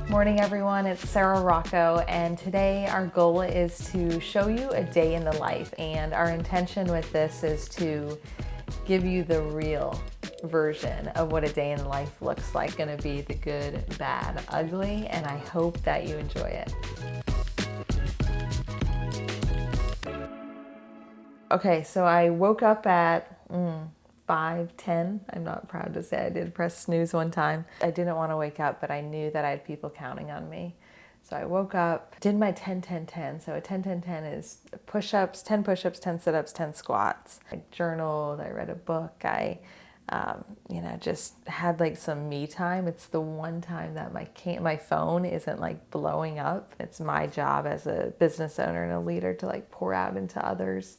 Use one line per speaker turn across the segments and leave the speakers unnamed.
Morning everyone, it's Sarah Rocco, and today our goal is to show you a day in the life, and our intention with this is to give you the real version of what a day in the life looks like. Going to be the good, bad, ugly, and I hope that you enjoy it. Okay, so I woke up at 5:10. I'm not proud to say I did press snooze one time. I didn't want to wake up, but I knew that I had people counting on me. So I woke up, did my 10-10-10. So a 10-10-10 is push-ups, 10 push-ups, 10 sit-ups, 10 squats. I journaled, I read a book, I just had like some me time. It's the one time that my phone isn't like blowing up. It's my job as a business owner and a leader to like pour out into others.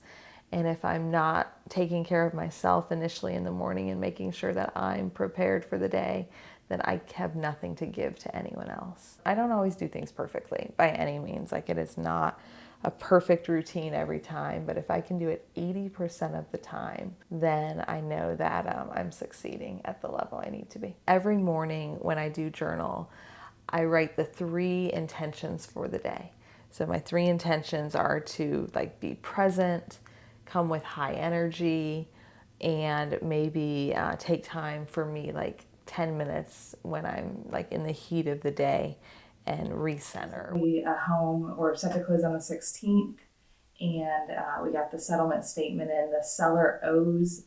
And if I'm not taking care of myself initially in the morning and making sure that I'm prepared for the day, then I have nothing to give to anyone else. I don't always do things perfectly by any means. Like, it is not a perfect routine every time, but if I can do it 80% of the time, then I know that I'm succeeding at the level I need to be. Every morning when I do journal, I write the 3 intentions for the day. So my 3 intentions are to like be present, come with high energy, and maybe take time for me, like 10 minutes when I'm like in the heat of the day, and recenter.
We home or set to close on the 16th, and we got the settlement statement in. The seller owes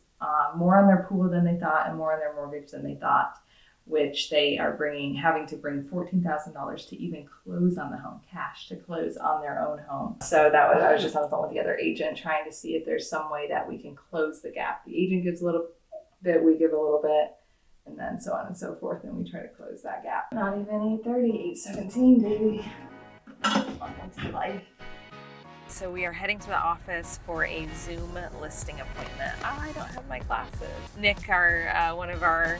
more on their pool than they thought and more on their mortgage than they thought, which they are having to bring $14,000 to even close on the home, cash to close on their own home. So I was just on the phone with the other agent trying to see if there's some way that we can close the gap. The agent gives a little bit, we give a little bit, and then so on and so forth, and we try to close that gap. Not even 8:30, 8:17, baby. Welcome to life.
So we are heading to the office for a Zoom listing appointment. I don't have my glasses. Nick, one of our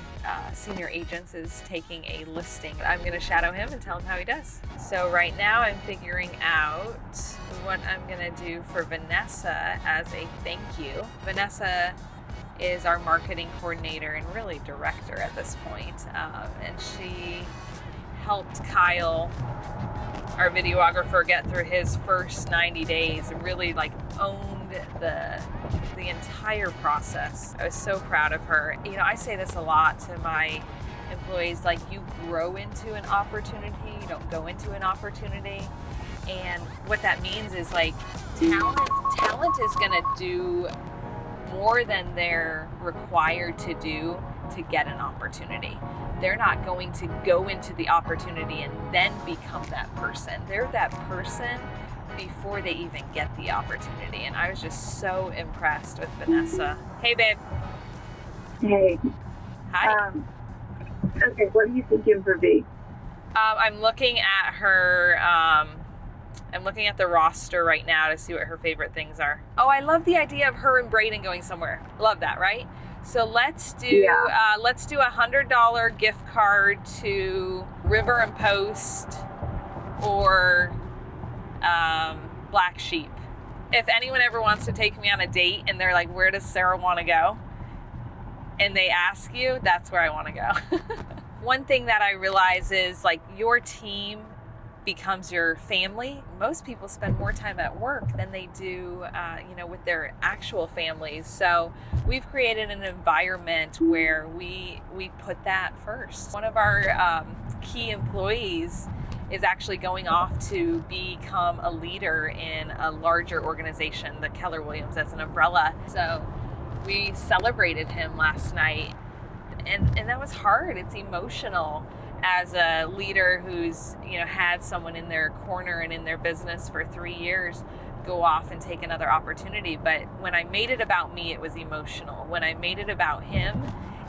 senior agents, is taking a listing. I'm going to shadow him and tell him how he does. So right now I'm figuring out what I'm going to do for Vanessa as a thank you. Vanessa is our marketing coordinator and really director at this point. And she helped Kyle, our videographer, get through his first 90 days and really like owned the entire process. I was so proud of her. You know, I say this a lot to my employees, like, you grow into an opportunity, you don't go into an opportunity. And what that means is like talent is gonna do more than they're required to do to get an opportunity. They're not going to go into the opportunity and then become that person. They're that person before they even get the opportunity. And I was just so impressed with Vanessa. Hey, babe.
Hey.
Hi.
Okay, what are you thinking for V?
I'm looking at her, I'm looking at the roster right now to see what her favorite things are. Oh, I love the idea of her and Braden going somewhere. Love that, right? So let's do $100 gift card to River and Post or Black Sheep. If anyone ever wants to take me on a date and they're like, where does Sarah want to go? And they ask you, that's where I want to go. One thing that I realize is, like, your team becomes your family. Most people spend more time at work than they do, with their actual families. So we've created an environment where we put that first. One of our key employees is actually going off to become a leader in a larger organization, the Keller Williams, as an umbrella. So we celebrated him last night, and that was hard. It's emotional as a leader who's had someone in their corner and in their business for 3 years go off and take another opportunity. But when I made it about me, it was emotional. When I made it about him,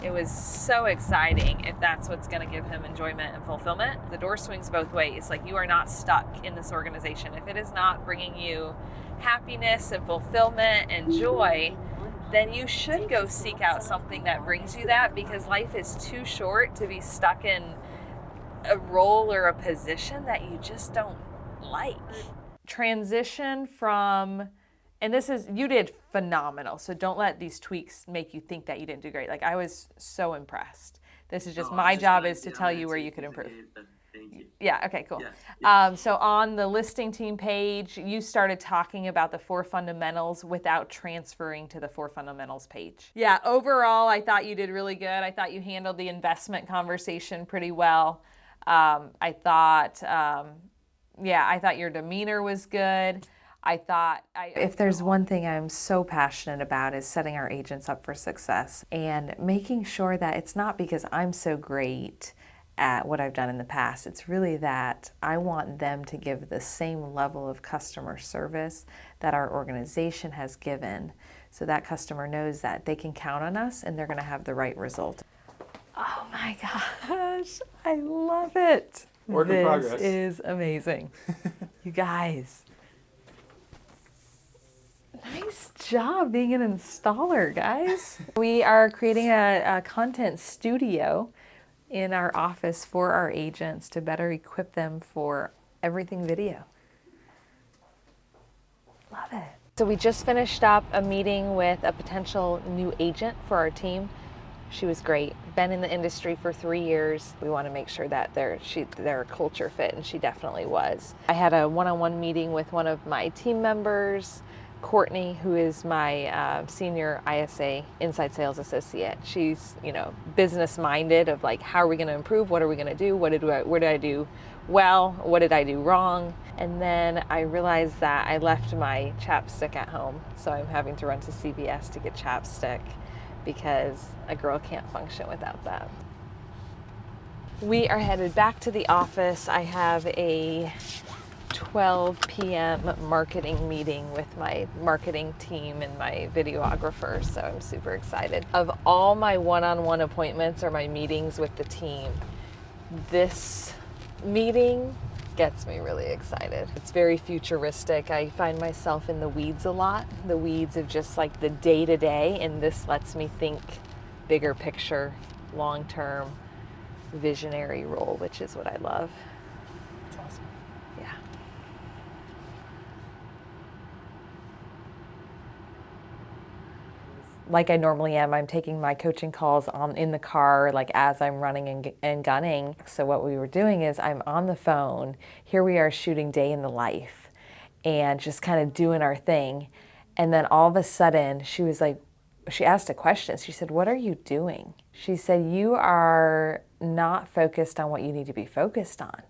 it was so exciting. If that's what's going to give him enjoyment and fulfillment, the door swings both ways. Like, you are not stuck in this organization. If it is not bringing you happiness and fulfillment and joy, then you should go seek out something that brings you that, because life is too short to be stuck in a role or a position that you just don't like. Transition from, and you did phenomenal, so don't let these tweaks make you think that you didn't do great. Like, I was so impressed. This is just my job is to tell you where you could improve.
Thank you.
Yeah, okay, cool.
Yeah.
So on the listing team page, you started talking about the 4 fundamentals without transferring to the 4 fundamentals page. Yeah, overall, I thought you did really good. I thought you handled the investment conversation pretty well. I thought your demeanor was good. If there's one thing I'm so passionate about is setting our agents up for success and making sure that it's not because I'm so great at what I've done in the past. It's really that I want them to give the same level of customer service that our organization has given, so that customer knows that they can count on us and they're going to have the right result. Oh my gosh, I love it.
Work in progress.
This is amazing. You guys. Nice job being an installer, guys. We are creating a content studio in our office for our agents to better equip them for everything video. Love it. So we just finished up a meeting with a potential new agent for our team. She was great. Been in the industry for 3 years. We want to make sure that they're a culture fit, and she definitely was. I had a one-on-one meeting with one of my team members, Courtney, who is my senior ISA inside sales associate. She's, business minded of like, how are we going to improve? What are we going to do? Where did I do well? What did I do wrong? And then I realized that I left my chapstick at home. So I'm having to run to CVS to get chapstick because a girl can't function without that. We are headed back to the office. I have a 12 p.m. marketing meeting with my marketing team and my videographer, so I'm super excited. Of all my one-on-one appointments or my meetings with the team, this meeting gets me really excited. It's very futuristic. I find myself in the weeds a lot, the weeds of just like the day-to-day, and this lets me think bigger picture, long-term, visionary role, which is what I love.
That's awesome.
Yeah. Like I normally am, I'm taking my coaching calls in the car, like as I'm running and gunning. So what we were doing is I'm on the phone. Here we are shooting day in the life and just kind of doing our thing. And then all of a sudden she was like, she asked a question. She said, "What are you doing?" She said, "You are not focused on what you need to be focused on.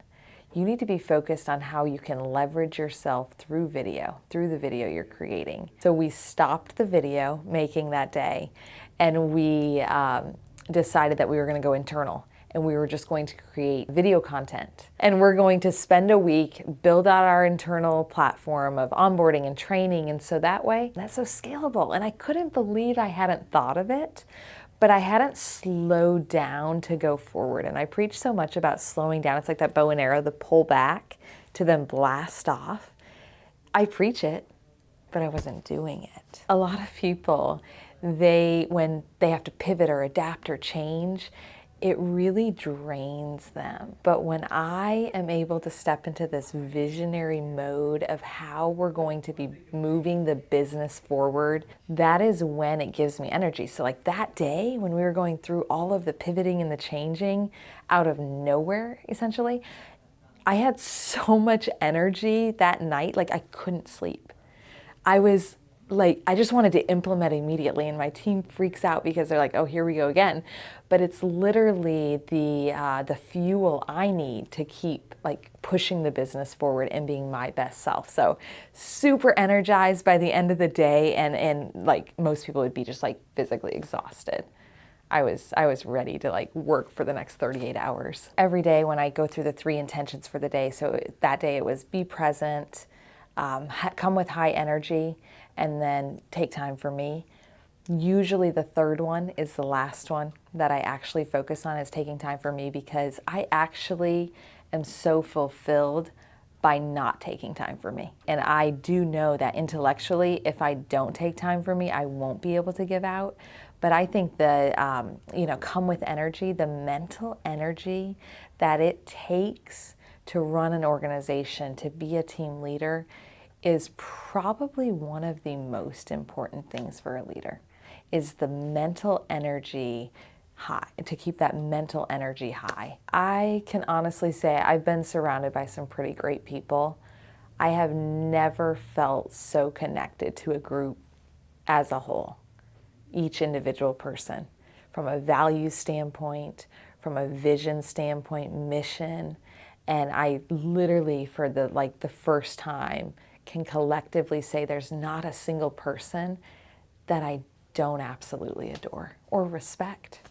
You need to be focused on how you can leverage yourself through the video you're creating." So we stopped the video making that day, and we decided that we were going to go internal, and we were just going to create video content. And we're going to spend a week, build out our internal platform of onboarding and training, and so that way, that's so scalable. And I couldn't believe I hadn't thought of it, but I hadn't slowed down to go forward. And I preach so much about slowing down. It's like that bow and arrow, the pull back to then blast off. I preach it, but I wasn't doing it. A lot of people, when they have to pivot or adapt or change, it really drains them. But when I am able to step into this visionary mode of how we're going to be moving the business forward, that is when it gives me energy. So like that day when we were going through all of the pivoting and the changing out of nowhere, essentially, I had so much energy that night, like I couldn't sleep. I was like, I just wanted to implement immediately, and my team freaks out because they're like, "Oh, here we go again." But it's literally the fuel I need to keep like pushing the business forward and being my best self. So super energized by the end of the day, and like most people would be just like physically exhausted. I was ready to like work for the next 38 hours. Every day when I go through the 3 intentions for the day, so that day it was be present, come with high energy, and then take time for me. Usually the third one is the last one that I actually focus on, is taking time for me, because I actually am so fulfilled by not taking time for me. And I do know that intellectually, if I don't take time for me, I won't be able to give out. But I think the, come with energy, the mental energy that it takes to run an organization, to be a team leader, is probably one of the most important things for a leader, is the mental energy, high, to keep that mental energy high. I can honestly say I've been surrounded by some pretty great people. I have never felt so connected to a group as a whole, each individual person, from a value standpoint, from a vision standpoint, mission. And I literally, for the first time, can collectively say there's not a single person that I don't absolutely adore or respect.